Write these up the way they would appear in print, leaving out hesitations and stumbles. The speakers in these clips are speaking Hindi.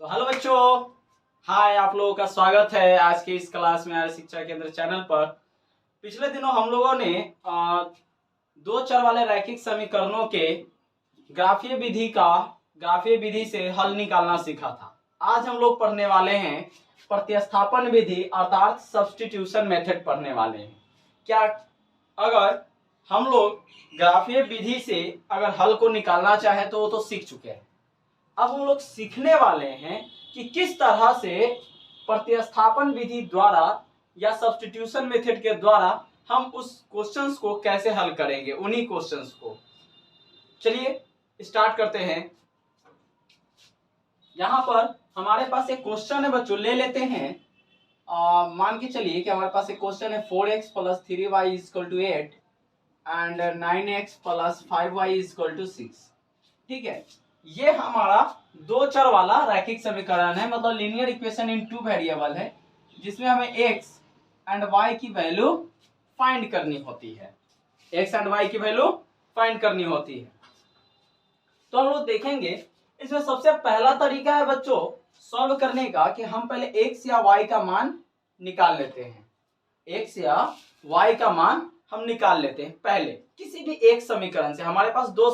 तो हेलो बच्चों, हाय, आप लोगों का स्वागत है आज के इस क्लास में आर्य शिक्षा केंद्र चैनल पर। पिछले दिनों हम लोगों ने दो चर वाले रैखिक समीकरणों के ग्राफीय विधि से हल निकालना सीखा था। आज हम लोग पढ़ने वाले हैं प्रतिस्थापन विधि अर्थात सब्स्टिट्यूशन मेथड पढ़ने वाले हैं। क्या अगर हम लोग ग्राफीय विधि से अगर हल को निकालना चाहे तो वो तो सीख चुके हैं। अब हम लोग सीखने वाले हैं कि किस तरह से प्रतिस्थापन विधि द्वारा या सब्स्टिट्यूशन मेथड के द्वारा हम उस क्वेश्चंस को कैसे हल करेंगे, उन्हीं क्वेश्चंस को। चलिए स्टार्ट करते हैं। यहां पर हमारे पास एक क्वेश्चन है बच्चों, ले लेते हैं। मान के चलिए कि हमारे पास एक क्वेश्चन है 4x + 3y = 8 and 9x + 5y = 6। ठीक है, ये हमारा दो चर वाला रैखिक समीकरण है, मतलब linear equation in two variable है, जिसमें हमें x एंड y की वैल्यू फाइंड करनी होती है। x एंड y की वैल्यू फाइंड करनी होती है। तो हम लोग देखेंगे इसमें सबसे पहला तरीका है बच्चों सॉल्व करने का कि हम पहले x या y का मान निकाल लेते हैं। x या y का मान हम निकाल लेते हैं पहले किसी भी एक समीकरण से। हमारे पास दो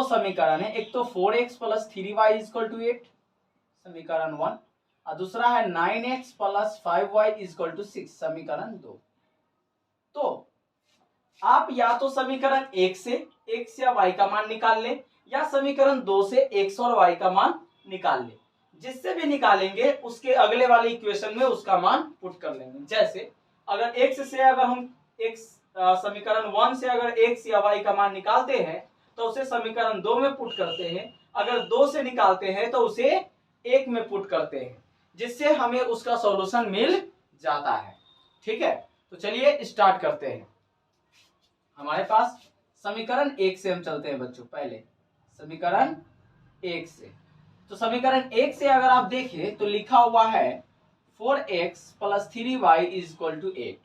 समीकरण है, एक तो 4x + 3y = 8 समीकरण 1, और दूसरा है 9x + 5y = 6 समीकरण 2। तो आप या तो समीकरण 1 से x या y का मान निकाल ले, या समीकरण 2 से x और y का मान निकाल ले। जिससे भी निकालेंगे उसके अगले वाले इक्वेशन में उसका मान पुट कर लेंगे। जैसे अगर x से अगर हम समीकरण 1 से अगर x या y का मान निकालते हैं तो उसे समीकरण 2 में पुट करते हैं। अगर 2 से निकालते हैं तो उसे 1 में पुट करते हैं, जिससे हमें उसका सॉल्यूशन मिल जाता है। ठीक है, तो चलिए स्टार्ट करते हैं। हमारे पास समीकरण 1 से हम चलते हैं बच्चों। पहले समीकरण 1 से, तो समीकरण 1 से अगर आप देखें तो लिखा हुआ है 4x + 3y = 8।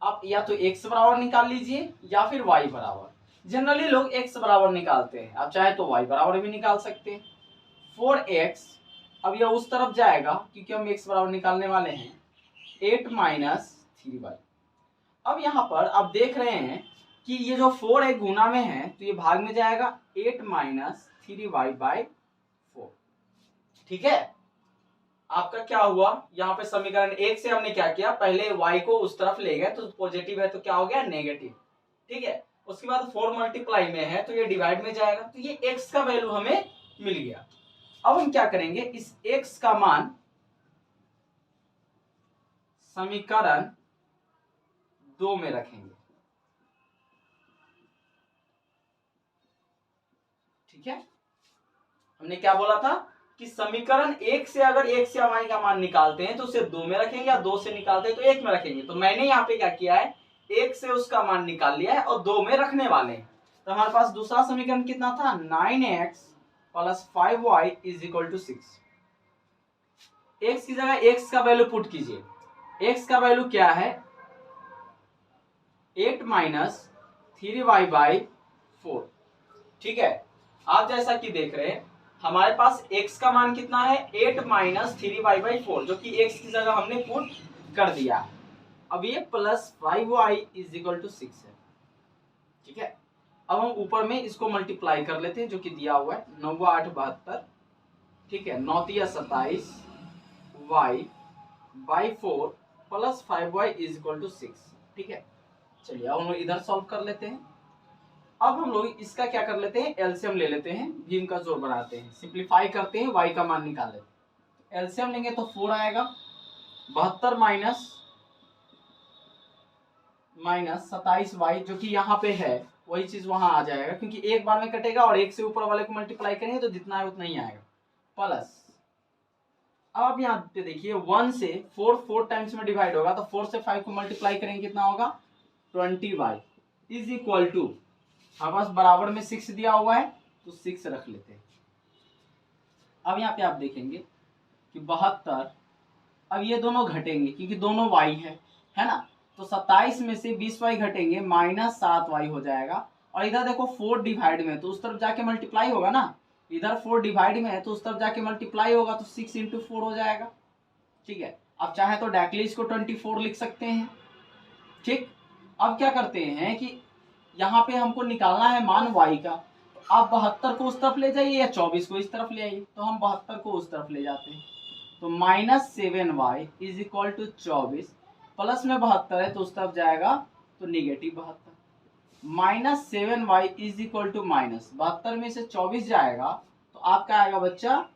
आप या तो x बराबर निकाल लीजिए या फिर y बराबर। जनरली लोग x बराबर निकालते हैं, आप चाहे तो y बराबर भी निकाल सकते हैं। 4x, अब यह उस तरफ जाएगा क्योंकि हम x बराबर निकालने वाले हैं। 8 - 3y। अब यहाँ पर आप देख रहे हैं कि ये जो 4 है गुना में है तो ये भाग में जाएगा। 8 - 3y/4। ठीक है, आपका क्या हुआ, यहाँ पे समीकरण 1 से हमने क्या किया, पहले y को उस तरफ ले गए तो पॉजिटिव है तो क्या हो गया, नेगेटिव। ठीक है, उसके बाद 4 मल्टीप्लाई में है तो ये डिवाइड में जाएगा, तो ये x का वैल्यू हमें मिल गया। अब हम क्या करेंगे, इस x का मान समीकरण 2 में रखेंगे। ठीक है, हमने क्या बोला था कि समीकरण 1 से अगर x या y का मान निकालते हैं तो उसे 2 में रखेंगे, या 2 से निकालते हैं तो 1 में रखेंगे। तो मैंने यहाँ पे क्या किया है, 1 से उसका मान निकाल लिया है और 2 में रखने वाले हैं। तो हमारे पास दूसरा समीकरण कितना था, 9x + 5y = 6। x की जगह x का वैल्यू पुट कीजिए। x का वैल्यू क्या है, 8 - 3y/4। ठीक है, आप जैसा कि देख रहे हैं हमारे पास x का मान कितना है, 8 - 3y/4, जो कि x की जगह हमने पुट कर दिया। अब ये +5y = 6 है। ठीक है, अब हम ऊपर में इसको मल्टीप्लाई कर लेते हैं, जो कि दिया हुआ है 9 × 8 = 72। ठीक है, 9 × 3 = 27 y/4 + 5y = 6। ठीक है, चलिए अब हम लोग इधर सॉल्व कर लेते हैं। अब हम लोग इसका क्या कर लेते हैं, एलसीएम ले लेते हैं, भीम का जोड़ बनाते हैं, सिंपलीफाई करते हैं, y का मान निकाल लेते हैं। एलसीएम लेंगे तो 4 आएगा, 72 माइनस 27y, जो कि यहाँ पे है वही चीज वहां आ जाएगा, क्योंकि एक बार में कटेगा और एक से ऊपर वाले को मल्टीप्लाई करेंगे तो जितना है उतना ही आएगा, प्लस। अब आप यहाँ पे देखिए 1 से 4 टाइम्स में डिवाइड होगा, तो 4 से 5 को मल्टीप्लाई करेंगे कितना होगा, 20y = हमारे पास बराबर में 6 दिया हुआ है तो 6 रख लेते हैं। अब यहाँ पे आप देखेंगे कि 72, अब ये दोनों घटेंगे क्योंकि दोनों y है ना, तो 27 में से 20y घटेंगे, -7y हो जाएगा। और इधर देखो 4 डिवाइड में तो उस तरफ जाके मल्टीप्लाई होगा ना, इधर 4 डिवाइड में है तो उस तरफ जाके मल्टीप्लाई होगा तो 6 इंटू 4 हो जाएगा। ठीक है, अब चाहे तो डायरेक्टली इसको 24 लिख सकते हैं। ठीक, अब क्या करते हैं कि यहाँ पे हमको निकालना है मान y का, तो आप 72 को उस तरफ ले जाइए या 24 को इस तरफ ले आइए, तो हम 72 को उस तरफ ले जाते हैं। तो -7y is equal to 24, plus में 72 है तो उस तरफ जाएगा तो -72। -7y इज इक्वल टू -72 में से 24 जाएगा तो आपका आएगा बच्चा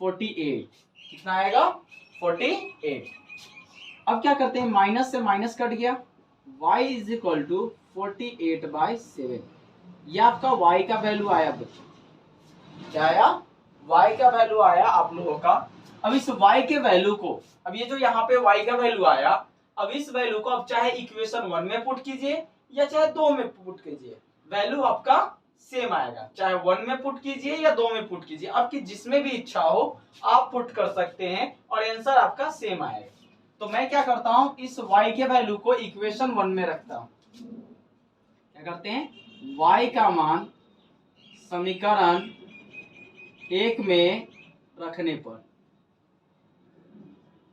48। कितना आएगा? 48। अब क्या करते हैं, माइनस से माइनस कट गया, y इज इक्वल टू 48/7। ये आपका y का वैल्यू आया बच्चों। क्या आया? y का वैल्यू आया आप लोगों का। अब इस y के वैल्यू को, अब ये जो यहाँ पे y का वैल्यू आया, अब इस वैल्यू को अब चाहे इक्वेशन 1 में पुट कीजिए या चाहे 2 में पुट कीजिए, वैल्यू आपका सेम आएगा। चाहे 1 में पुट कीजिए या 2 में पुट कीजिए, आपकी जिसमें भी इच्छा हो आप पुट कर सकते हैं और आंसर आपका सेम आएगा। तो मैं क्या करता हूं, इस y के वैल्यू को इक्वेशन 1 में रखता हूं। क्या करते हैं, y का मान समीकरण 1 में रखने पर।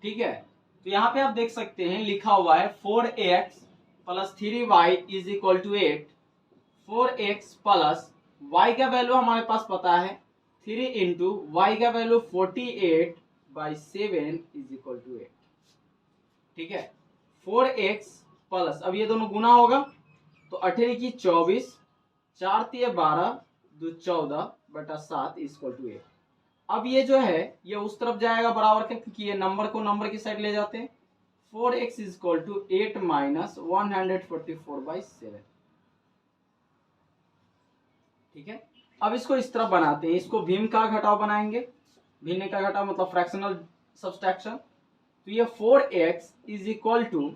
ठीक है, तो यहाँ पे आप देख सकते हैं लिखा हुआ है 4x plus 3y is equal to 8। 4x plus y का वैल्यू हमारे पास पता है 3 इंटू वाई का वैल्यू 48/7 इज इक्वल टू 8। ठीक है, 4x प्लस, अब ये दोनों गुना होगा तो 18 की 24, 4 तिये 12, 2 14/7 इज इक्वल टू 8। अब ये जो है ये उस तरफ जाएगा बराबर के, क्योंकि ये नंबर को नंबर की साइड ले जाते हैं। 4x is equal to 8 minus 144/7। ठीक है, अब इसको इस तरफ बनाते हैं, इसको भीम का घटाव बनाएंगे। भिन्न का घटाव मतलब फ्रैक्शनल सब्सट्रैक्शन। तो ये 4x इज इक्वल टू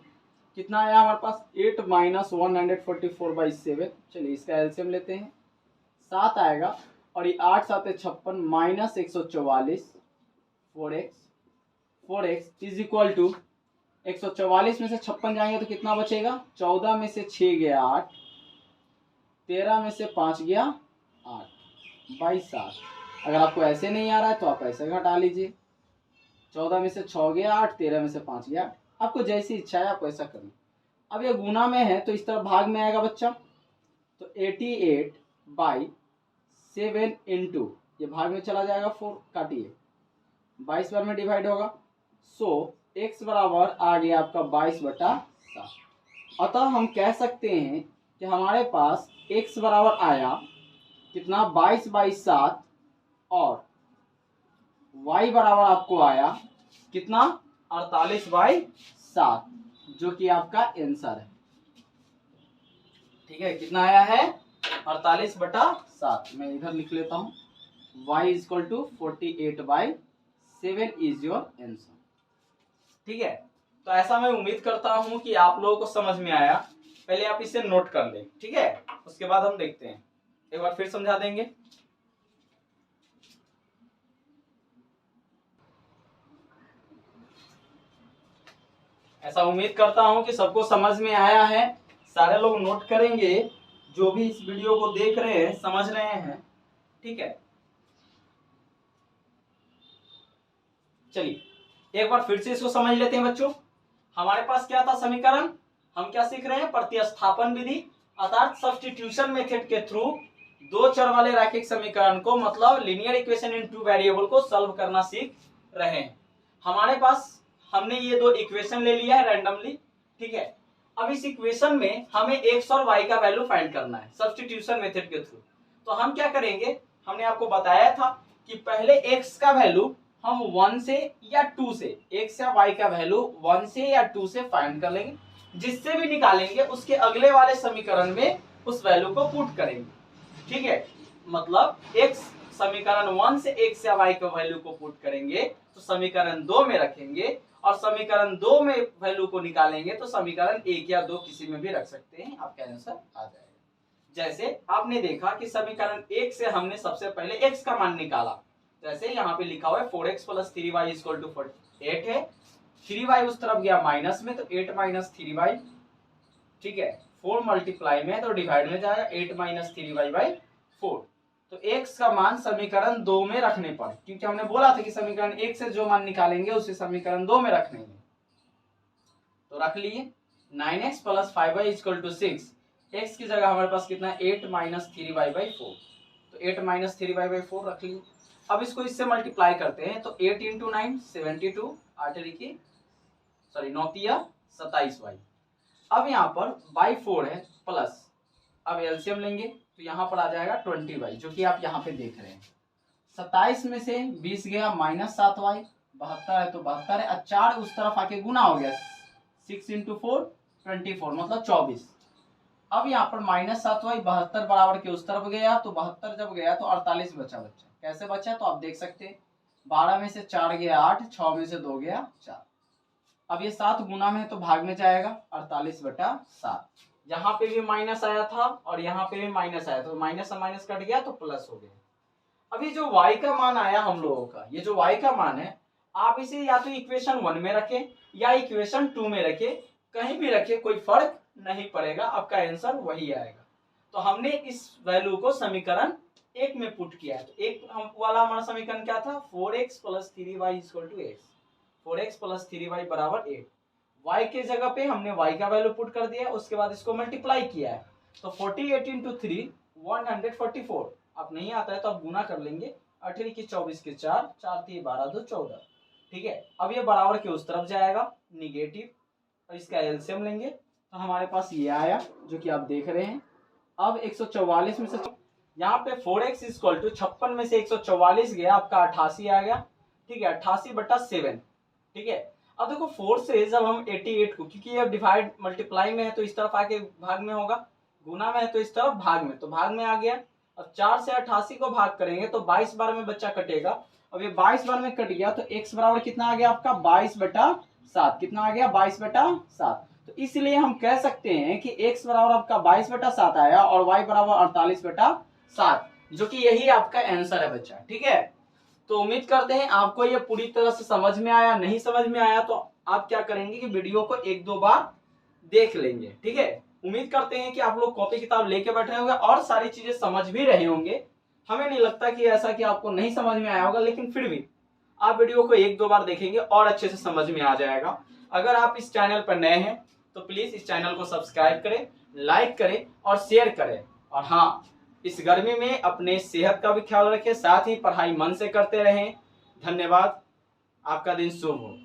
कितना आया हमारे पास, 8 माइनस 144/7। चलिए इसका एलसीएम लेते हैं, 7 आएगा और ये 8 7 56 minus 144। 4x is equal to 144 में से 56 जाएंगे तो कितना बचेगा, 14 में से 6 गया 8, 13 में से 5 गया 8/7। अगर आपको ऐसे नहीं आ रहा है तो आप ऐसे घटा लीजिए, 14 में से 6 गया 8, 13 में से 5 गया 8। आपको जैसी इच्छा है आप ऐसा करिए। अब ये गुना में है तो इस तरफ भाग में आएगा बच्चा, तो 88/7 इंटू ये भाग में चला जाएगा 4, काटिए 22 बार में डिवाइड होगा। सो x बराबर आ गया आपका 22/7। अतः हम कह सकते हैं कि हमारे पास x बराबर आया कितना, 22/7 और y बराबर आपको आया कितना, 48/7, जो कि आपका आंसर है। ठीक है, कितना आया है, 48/7। मैं इधर लिख लेता हूं, y is equal to 48/7 is your answer. ठीक है, तो ऐसा मैं उम्मीद करता हूं कि आप लोगों को समझ में आया। पहले आप इसे नोट कर लें, ठीक है, उसके बाद हम देखते हैं। एक बार फिर समझा देंगे। ऐसा उम्मीद करता हूं कि सबको समझ में आया है। सारे लोग नोट करेंगे, जो भी इस वीडियो को देख रहे हैं समझ रहे हैं। ठीक है, चलिए एक बार फिर से इसको समझ लेते हैं बच्चों। हमारे पास क्या था समीकरण, हम क्या सीख रहे हैं, प्रतिस्थापन विधि अर्थात सब्स्टिट्यूशन मेथड के थ्रू दो चर वाले रैखिक समीकरण को, मतलब linear equation in two variable को सॉल्व करना सीख रहे हैं। हमारे पास हमने ये दो इक्वेशन ले लिया है रैंडमली। ठीक है, अब इस इक्वेशन में हमें x और y का वैल्यू फाइंड करना है सब्स्टिट्यूशन मेथड के थ्रू। तो हम क्या करेंगे, हमने आपको बताया था कि पहले x का वैल्यू हम 1 से या 2 से, x या y का वैल्यू 1 से या 2 से फाइंड कर लेंगे। जिससे भी निकालेंगे उसके अगले वाले समीकरण में उस वैल्यू को पुट करेंगे। ठीक है, मतलब x समीकरण 1 से x या y के वैल्यू को पुट करेंगे तो समीकरण 2 में रखेंगे, और समीकरण 2 में वैल्यू को निकालेंगे तो समीकरण 1 या 2 किसी में भी रख सकते हैं, आपका आंसर आ जाएगा। जैसे आपने देखा कि समीकरण 1 से हमने सबसे पहले x का मान निकाला, जैसे यहाँ पे लिखा हुआ है 4x plus 3y equal to 8 है, 3y उस तरफ गया माइनस में तो 8 माइनस 3y। ठीक है, 4 मल्टीप्लाई में तो डिवाइड में जाएगा 8 माइनस 3y/4। तो x का मान समीकरण 2 में रखने पर, क्योंकि हमने बोला था कि समीकरण 1 से जो मान निकालेंगे उसे समीकरण 2 में रखने हैं, तो रख लिए 9x + 5y = 6। x की जगह हमारे पास कितना है 8 - 3y/4, तो 8 - 3y/4 रख लिए। अब इसको इससे मल्टीप्लाई करते हैं, तो 8 × 9 72, 9 27y। अब यहाँ पर बाई 4 है प्लस, अब एलसीएम लेंगे तो यहाँ पर आ जाएगा 20y, जो कि आप यहाँ पे देख रहे हैं। 27 में से 20 गया -7y, 72 है तो 72 है, 4 उस तरफ आके गुना हो गया, 6 × 4 24 मतलब 24। अब यहाँ पर -7y 72 बराबर के उस तरफ गया, तो 72 जब गया तो 48 बचा। कैसे बचा तो आप देख सकते हैं, 12 में से 4 गया 8, 6 में से 2 गया 4। अब ये 7 गुना में है तो भाग में जाएगा, 48/7। यहाँ पे भी माइनस आया था और यहाँ पे भी माइनस आया, तो माइनस से माइनस कट गया तो प्लस हो गया। अब ये जो y का मान आया हम लोगों का, ये जो y का मान है, आप इसे या तो इक्वेशन 1 में रखें या इक्वेशन 2 में रखें, कहीं भी रखें कोई फर्क नहीं पड़ेगा, आपका आंसर वही आएगा। तो हमने इस वैल्यू को समीकरण 1 में पुट किया है। तो एक वाला हमारा समीकरण क्या था, 4x + 3y = 8, 4x + 3y = 8। y के जगह पे हमने y का वैल्यू पुट कर दिया, उसके बाद इसको मल्टीप्लाई किया है, तो 48 × 3 144। अब नहीं आता है तो आप गुना कर लेंगे, 18 की 24 के 4, 4 3 12 2 14। ठीक है, अब ये बराबर के उस तरफ जाएगा निगेटिव, और इसका एलसीएम लेंगे तो हमारे पास ये आया जो कि आप देख रहे हैं। अब 144 में से यहाँ पे 4x = 56 में से 144 गया, आपका 88 आ गया। ठीक है, 88/7। ठीक है, अब देखो 4 से जब हम 88 को, क्योंकि ये डिवाइड मल्टीप्लाई में है तो इस तरफ आके भाग में होगा, गुना में है तो इस तरफ भाग में, तो भाग में आ गया। अब 4 से 88 को भाग करेंगे तो 22 बार में बच्चा कटेगा। अब ये 22 बार में कट गया तो x बराबर कितना आ गया आपका 22/7। कितना आ गया 22/7। तो इसलिए हम कह सकते हैं कि x बराबर आपका 22/7 आया और y बराबर 48/7, जो कि यही आपका आंसर है बच्चा। ठीक है, तो उम्मीद करते हैं आपको ये पूरी तरह से समझ में आया। नहीं समझ में आया तो आप क्या करेंगे कि वीडियो को 1-2 बार देख लेंगे। ठीक है, उम्मीद करते हैं कि आप लोग कॉपी किताब लेके बैठे होंगे और सारी चीजें समझ भी रहे होंगे। हमें नहीं लगता कि ऐसा कि आपको नहीं समझ में आया होगा, लेकिन फिर भी आप वीडियो को 1-2 बार देखेंगे और अच्छे से समझ में आ जाएगा। अगर आप इस चैनल पर नए हैं तो प्लीज इस चैनल को सब्सक्राइब करें, लाइक करें और शेयर करें। और हाँ, इस गर्मी में अपने सेहत का भी ख्याल रखें, साथ ही पढ़ाई मन से करते रहें। धन्यवाद, आपका दिन शुभ हो।